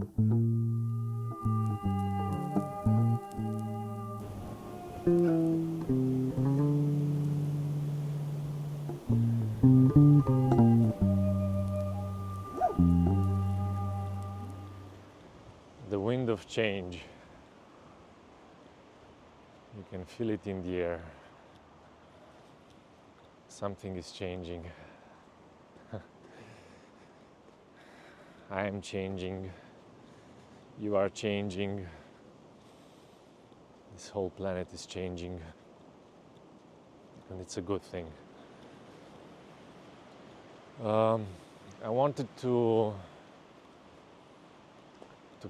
The wind of change. You can feel it in the air. Something is changing. I am changing. You are changing. This whole planet is changing. And it's a good thing. I wanted to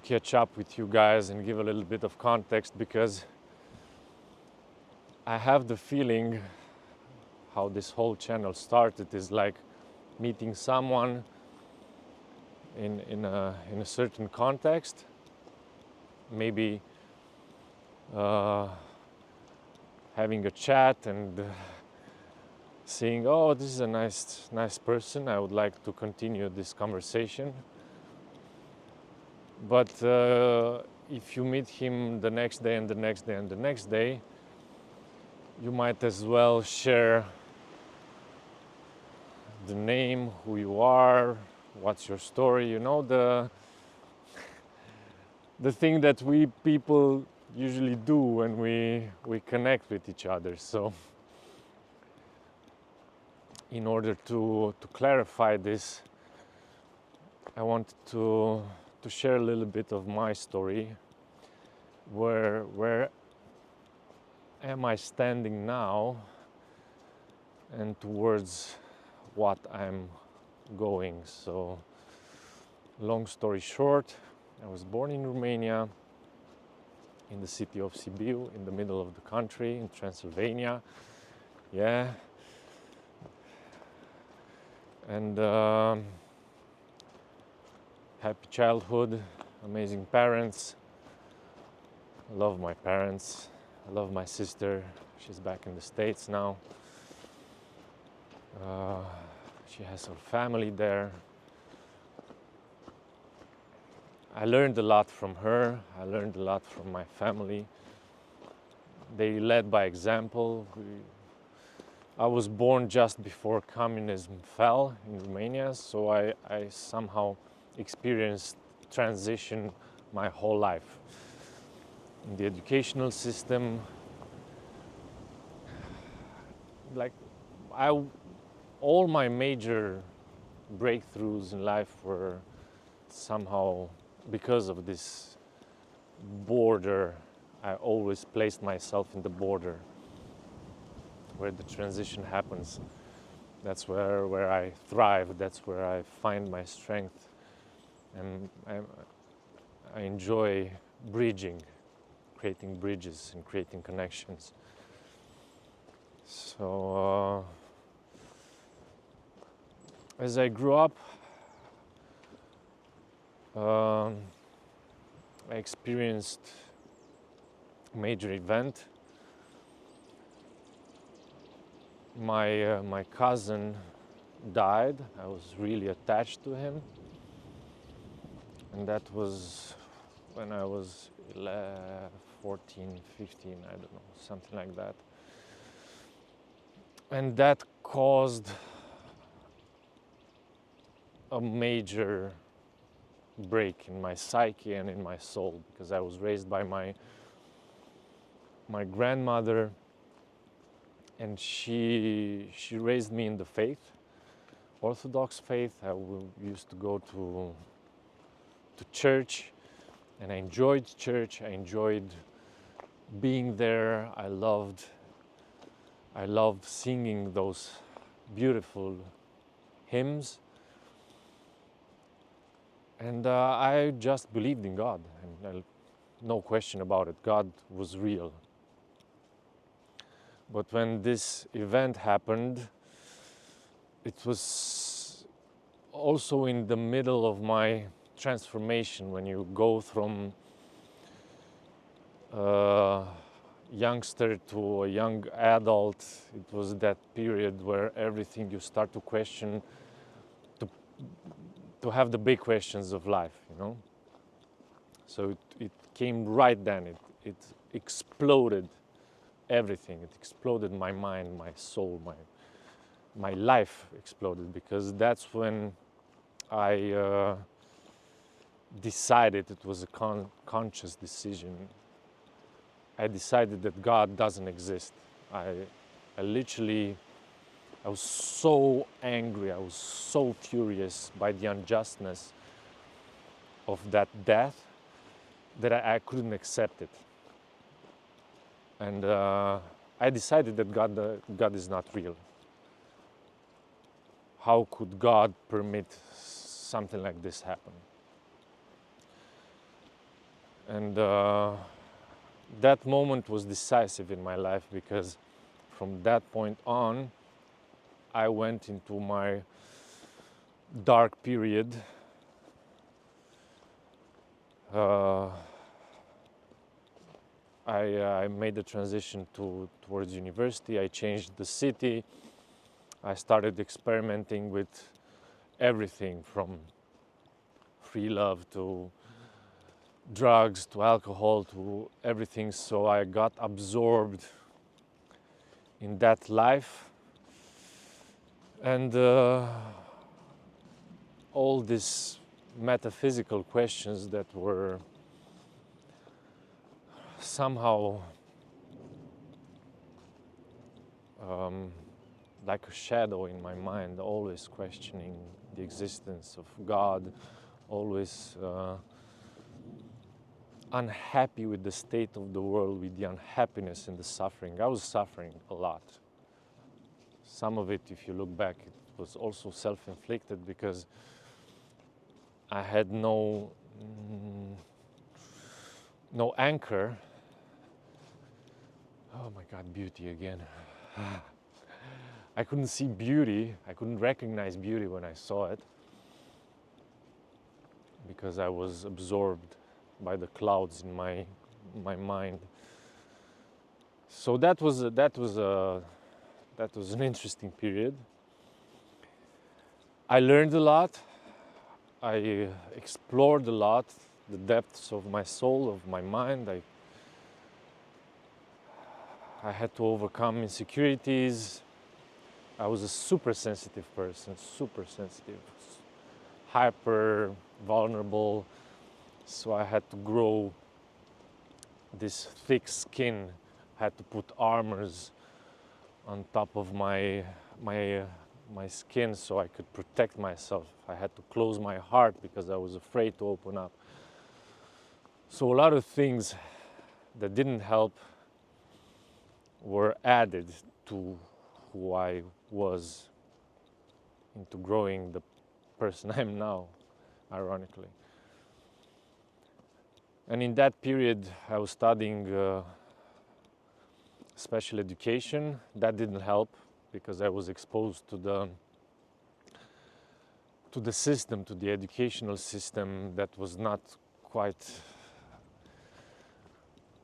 catch up with you guys and give a little bit of context, because I have the feeling how this whole channel started is like meeting someone in a certain context, maybe having a chat and seeing, oh, this is a nice person, I would like to continue this conversation. But if you meet him the next day and the next day and the next day, you might as well share the name, who you are, what's your story, you know, the thing that we people usually do when we connect with each other. So in order to clarify this, I wanted to share a little bit of my story. Where am I standing now, and towards what I'm going. So long story short, I was born in Romania, in the city of Sibiu, in the middle of the country, in Transylvania. Yeah. And happy childhood, amazing parents. I love my parents. I love my sister. She's back in the States now. She has her family there. I learned a lot from her. I learned a lot from my family. They led by example. I was born just before communism fell in Romania, so I somehow experienced transition my whole life. In the educational system, like all my major breakthroughs in life were somehow because of this border. I always placed myself in the border where the transition happens. That's where I thrive, that's where I find my strength, and I enjoy bridging, creating bridges and creating connections. So as I grew up, I experienced a major event. My cousin died. I was really attached to him, and that was when I was 14, 15, I don't know, something like that. And that caused a major break in my psyche and in my soul, because I was raised by my grandmother, and she raised me in the faith, Orthodox faith. I used to go to church, and I enjoyed church. I enjoyed being there. I loved singing those beautiful hymns. And I just believed in God, and no question about it. God was real. But when this event happened, it was also in the middle of my transformation. When you go from a youngster to a young adult, it was that period where everything you start to question, to have the big questions of life, you know. So it came right then. It exploded everything. It exploded my mind, my soul, my life exploded, because that's when I decided, it was a conscious decision. I decided that God doesn't exist. I literally, I was so angry, I was so furious by the unjustness of that death that I couldn't accept it. And I decided that God is not real. How could God permit something like this happen? And that moment was decisive in my life, because from that point on, I went into my dark period. I made the transition towards university. I changed the city. I started experimenting with everything from free love to drugs to alcohol to everything. So I got absorbed in that life, and all these metaphysical questions that were somehow like a shadow in my mind, always questioning the existence of God, always unhappy with the state of the world, with the unhappiness and the suffering. I was suffering a lot. Some of it, if you look back, it was also self-inflicted, because I had no anchor. Oh my God, beauty again. I couldn't see beauty. I couldn't recognize beauty when I saw it, because I was absorbed by the clouds in my mind. So that was an interesting period. I learned a lot. I explored a lot the depths of my soul, of my mind. I had to overcome insecurities. I was a super sensitive person, super sensitive, hyper vulnerable. So I had to grow this thick skin. I had to put armors on top of my skin so I could protect myself. I had to close my heart because I was afraid to open up. So a lot of things that didn't help were added to who I was, into growing the person I am now, ironically. And in that period, I was studying special education. That didn't help, because I was exposed to the system, to the educational system that was not quite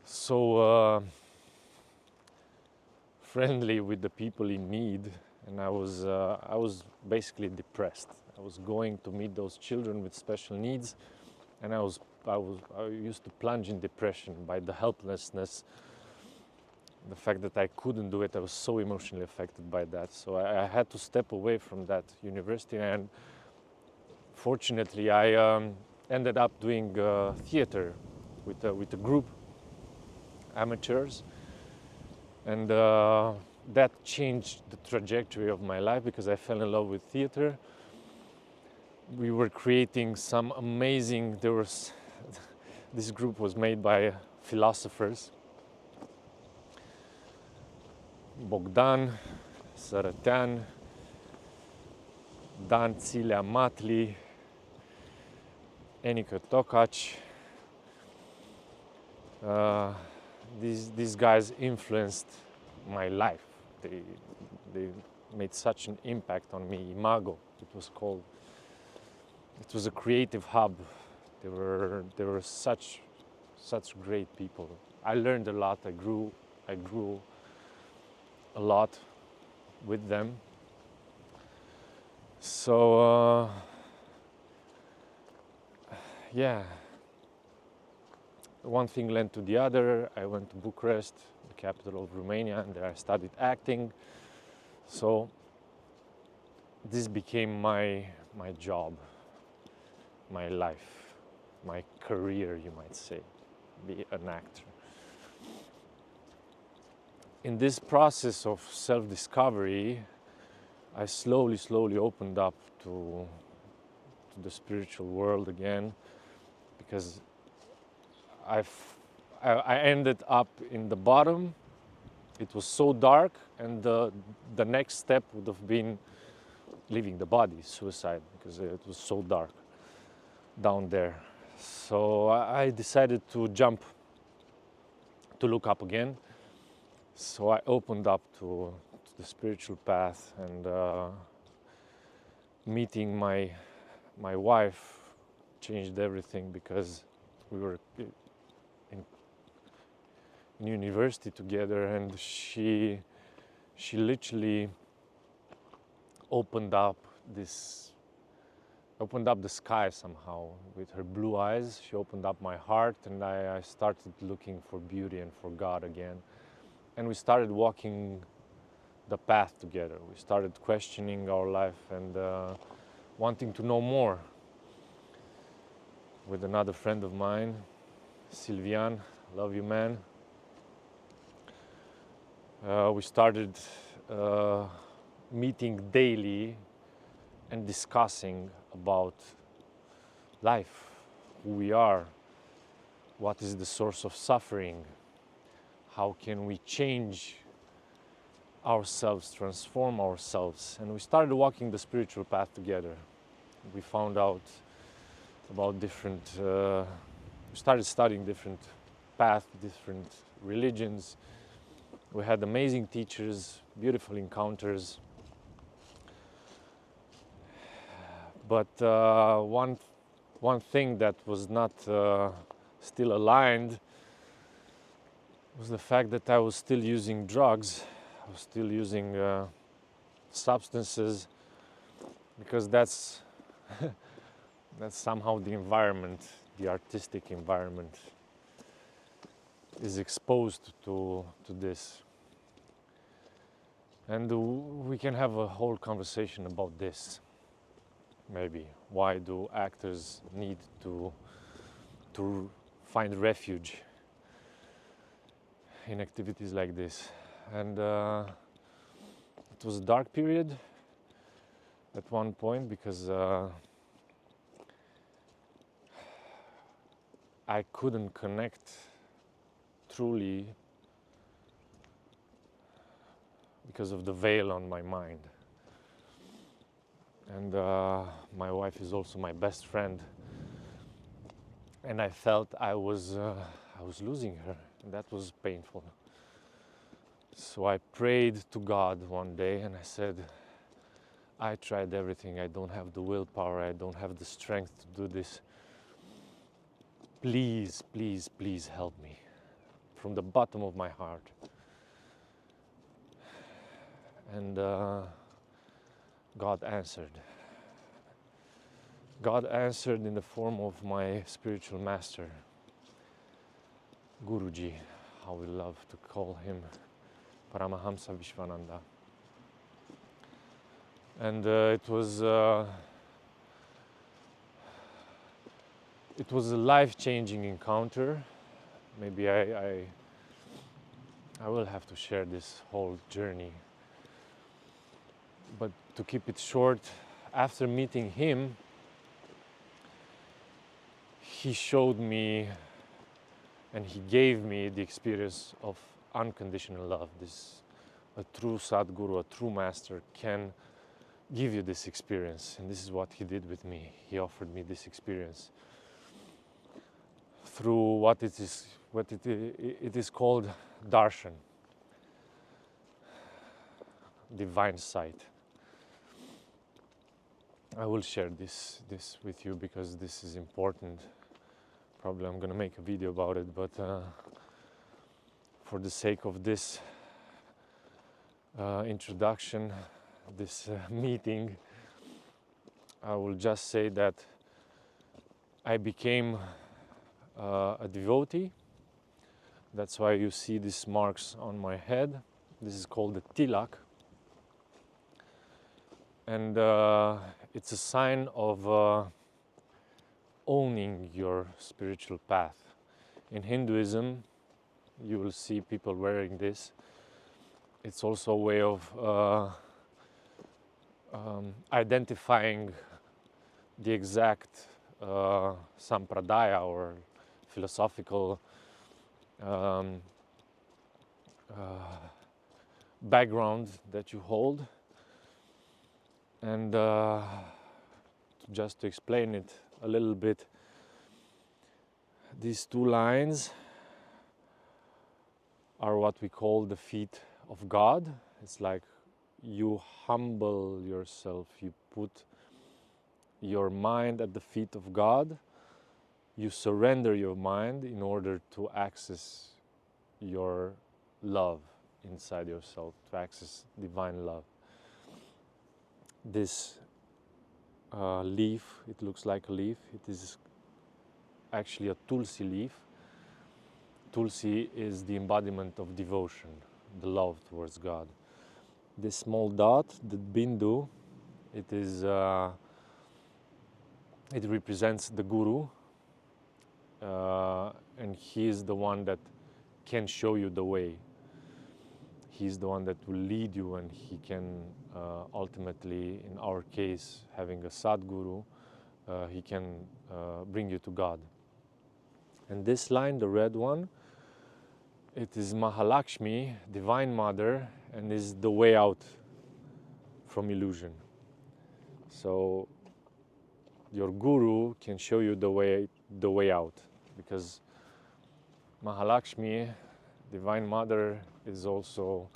so friendly with the people in need, and I was basically depressed. I was going to meet those children with special needs, and I used to plunge in depression by the helplessness, the fact that I couldn't do it. I was so emotionally affected by that. So I had to step away from that university, and fortunately I ended up doing theater with a group, amateurs, and that changed the trajectory of my life, because I fell in love with theater. We were creating some amazing, this group was made by philosophers, Bogdan, Saratan, Dan Cilea Matli, Enica Tokac. These guys influenced my life. They made such an impact on me. Imago, it was called. It was a creative hub. They were such great people. I learned a lot. I grew a lot with them. So yeah, one thing led to the other. I went to Bucharest, the capital of Romania, and there I studied acting. So this became my job, my life, my career, you might say, be an actor. In this process of self-discovery, I slowly opened up to the spiritual world again, because I ended up in the bottom. It was so dark, and the next step would have been leaving the body, suicide, because it was so dark down there. So I decided to jump, to look up again. So I opened up to the spiritual path, and meeting my wife changed everything, because we were in university together, and she literally opened up the sky somehow with her blue eyes. She opened up my heart, and I started looking for beauty and for God again. And we started walking the path together. We started questioning our life and wanting to know more. With another friend of mine, Sylvian, love you, man. We started meeting daily and discussing about life, who we are, what is the source of suffering, how can we change ourselves, transform ourselves. And we started walking the spiritual path together. We found out about different, we started studying different paths, different religions. We had amazing teachers, beautiful encounters. But one thing that was not still aligned was the fact that I was still using drugs. I was still using substances, because that's somehow the environment, the artistic environment, is exposed to this. And we can have a whole conversation about this. Maybe why do actors need to find refuge in activities like this? And it was a dark period at one point, because I couldn't connect truly because of the veil on my mind. And my wife is also my best friend, and I felt I was losing her, and that was painful. So I prayed to God one day, and I said, I tried everything. I don't have the willpower. I don't have the strength to do this. Please, please, please help me from the bottom of my heart. And God answered. God answered in the form of my spiritual master, Guruji, how we love to call him, Paramahamsa Vishwananda. And it was a life-changing encounter. Maybe I will have to share this whole journey. But to keep it short, after meeting him, he showed me and he gave me the experience of unconditional love. A true Sadguru, a true master can give you this experience, and this is what he did with me. He offered me this experience through what it is called darshan, divine sight. I will share this with you because this is important. Probably I'm gonna make a video about it, but for the sake of this introduction, this meeting, I will just say that I became a devotee. That's why you see these marks on my head. This is called the tilak. And it's a sign of owning your spiritual path. In Hinduism, you will see people wearing this. It's also a way of identifying the exact sampradaya or philosophical background that you hold. And just to explain it a little bit, these two lines are what we call the feet of God. It's like you humble yourself, you put your mind at the feet of God, you surrender your mind in order to access your love inside yourself, to access divine love. This leaf, it looks like a leaf, it is actually a tulsi leaf. Tulsi is the embodiment of devotion, the love towards God. This small dot, the bindu, it represents the guru, and he is the one that can show you the way. He's the one that will lead you, and he can ultimately, in our case, having a Sadguru, he can bring you to God. And this line, the red one, it is Mahalakshmi, Divine Mother, and is the way out from illusion. So your guru can show you the way out, because Mahalakshmi, Divine Mother, is also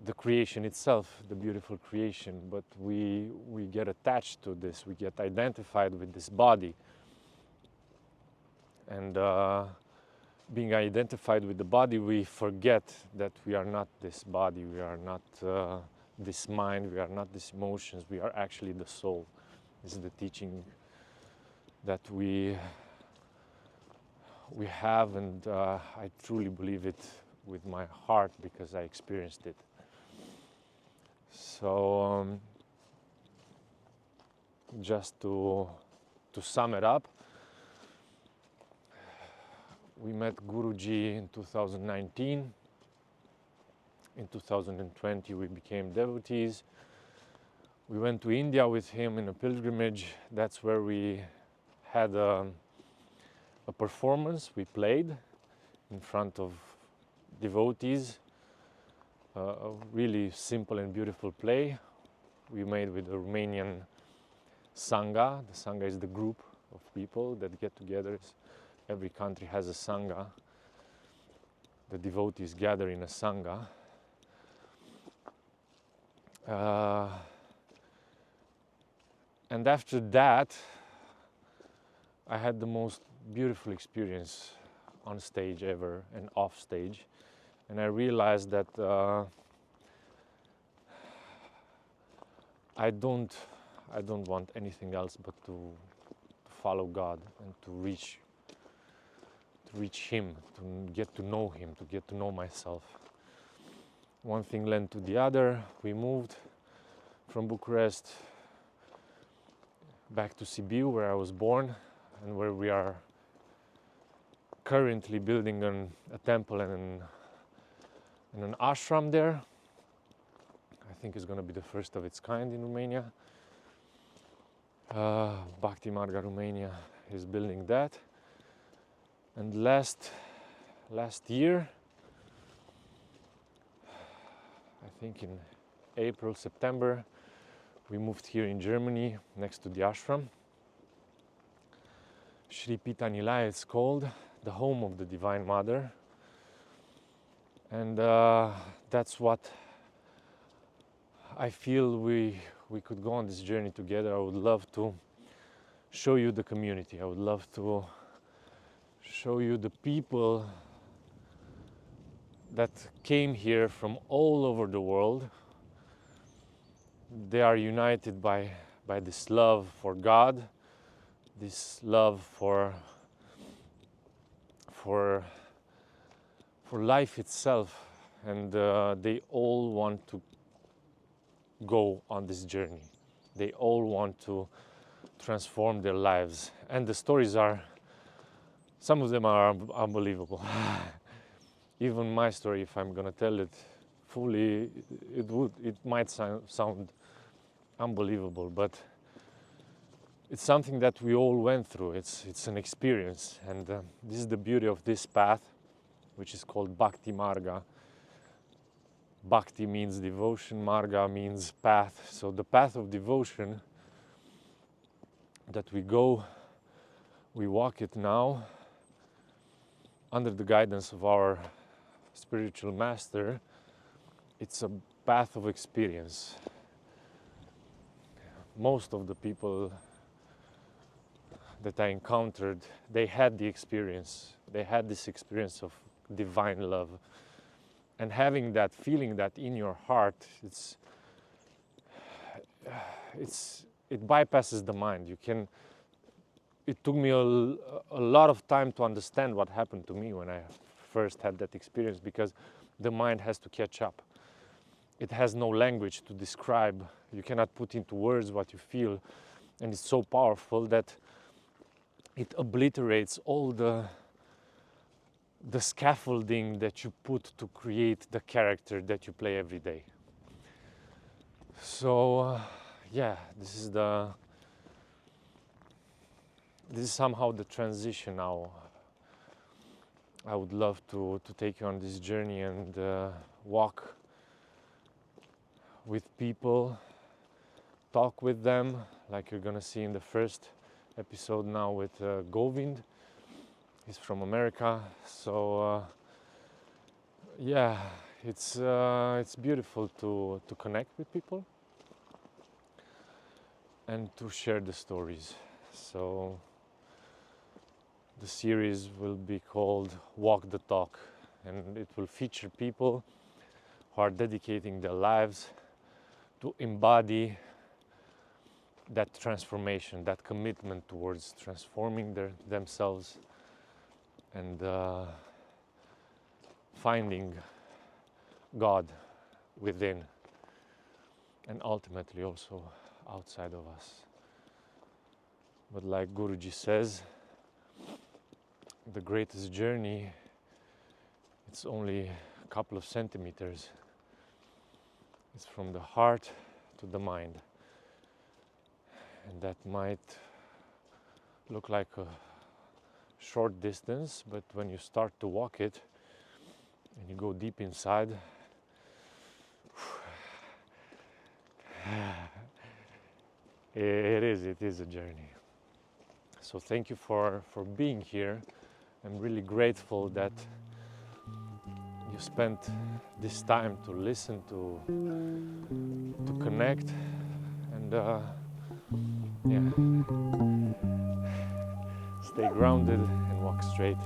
the creation itself, the beautiful creation, but we get attached to this, we get identified with this body. And being identified with the body, we forget that we are not this body, we are not this mind, we are not these emotions, we are actually the soul. This is the teaching that we have, and I truly believe it with my heart because I experienced it. So just to sum it up, we met Guruji in 2019. In 2020 we became devotees. We went to India with him in a pilgrimage. That's where we had a performance. We played in front of devotees, a really simple and beautiful play we made with the Romanian Sangha. The Sangha is the group of people that get together. Every country has a Sangha. The devotees gather in a Sangha. And after that, I had the most beautiful experience on stage ever and off stage. And I realized that I don't want anything else but to follow God and to reach Him, to get to know Him, to get to know myself. One thing led to the other. We moved from Bucharest back to Sibiu, where I was born, and where we are currently building a temple and an ashram there. I think it's going to be the first of its kind in Romania. Bhakti Marga Romania is building that. And last year, I think in April, September, we moved here in Germany next to the ashram. Sri Pita Nilaya it's called, the home of the Divine Mother. And that's what I feel we could go on this journey together. I would love to show you the community. I would love to show you the people that came here from all over the world. They are united by this love for God, this love for for life itself, and they all want to go on this journey. They all want to transform their lives, and the stories are, some of them are unbelievable. Even my story, if I'm gonna tell it fully, it might sound unbelievable, but it's something that we all went through. It's an experience, and this is the beauty of this path, which is called Bhakti Marga. Bhakti means devotion, Marga means path. So the path of devotion that we go, we walk it now under the guidance of our spiritual master. It's a path of experience. Most of the people that I encountered, they had the experience. They had this experience of divine love. And having that, feeling that in your heart, it bypasses the mind. It took me a lot of time to understand what happened to me when I first had that experience, because the mind has to catch up. It has no language to describe. You cannot put into words what you feel, and it's so powerful that it obliterates all the scaffolding that you put to create the character that you play every day. So yeah, this is somehow the transition now. I would love to take you on this journey and walk with people, talk with them, like you're gonna see in the first episode now with Govind. He's from America, so yeah, it's beautiful to connect with people and to share the stories. So the series will be called Walk the Talk, and it will feature people who are dedicating their lives to embody that transformation, that commitment towards transforming themselves and finding God within, and ultimately also outside of us. But like Guruji says, the greatest journey, it's only a couple of centimeters. It's from the heart to the mind. And that might look like a short distance, but when you start to walk it and you go deep inside, it is a journey. So thank you for being here. I'm really grateful that you spent this time to listen, to connect, and yeah, stay grounded and walk straight.